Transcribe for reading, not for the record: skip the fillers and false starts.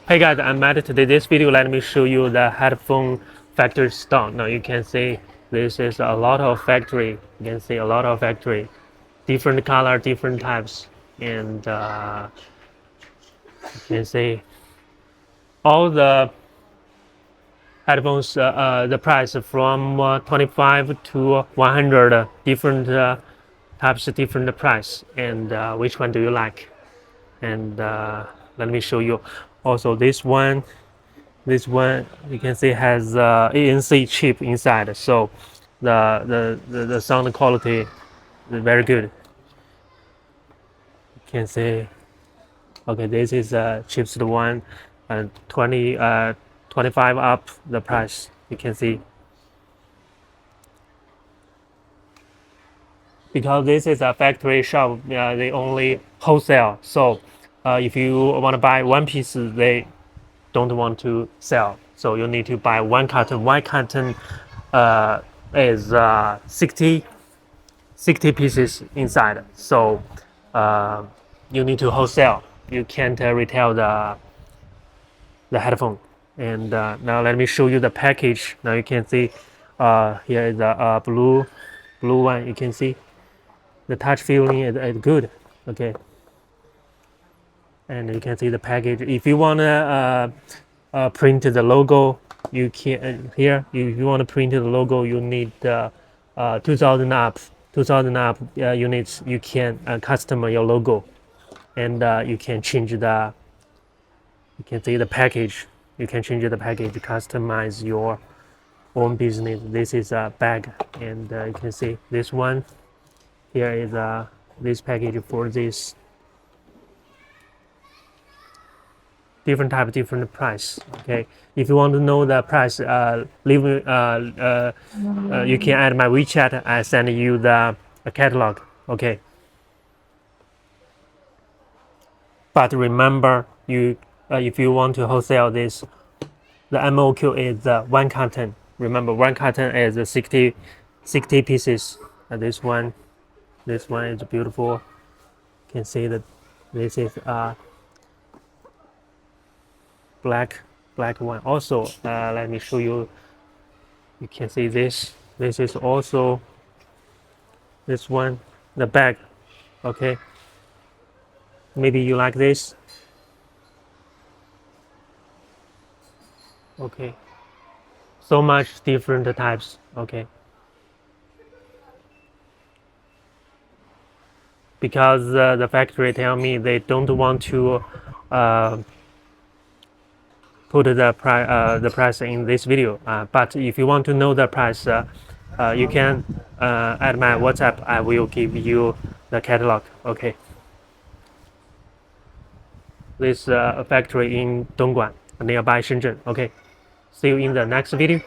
Hey guys, I'm Matt. Today this video let me show you the headphone factory stock. Now you can see this is a lot of factory. You can see a lot of factory, different color, different types, and you can see all the headphones. The price from 25 to 100, different types, different price. And which one do you like? And let me show you. Also, this one you can see has ANC chip inside, so the sound quality is very good. You can see, okay, this is chips the one, and 25 up the price. You can see because this is a factory shop, they only wholesale. So if you want to buy one piece, they don't want to sell. So you need to buy one carton. One carton is 60 pieces inside. So you need to wholesale. You can't retail the headphone. And now let me show you the package. Now you can see here is a blue one. You can see the touch feeling is good. Okay. And you can see the package. If you want to print the logo, you can here. If you want to print the logo, you need 2000 up. 2000 up units. You can custom your logo, and you can change the. You can see the package. You can change the package, customize your own business. This is a bag, and you can see this one. Here is this package for this. Different type, different price. Okay, if you want to know the price, leave you can add my WeChat. I send you the catalog. Okay, but remember, you if you want to wholesale this, the MOQ is one carton. Remember, one carton is 60 pieces. This one is beautiful. You can see that this is black one. Also, let me show you. You can see this. This is also this one, the bag. Okay. Maybe you like this. Okay. So much different types. Okay. Because the factory tell me they don't want to put the price in this video. But if you want to know the price, you can add my WhatsApp. I will give you the catalog. Okay. This factory in Dongguan, nearby Shenzhen. Okay. See you in the next video.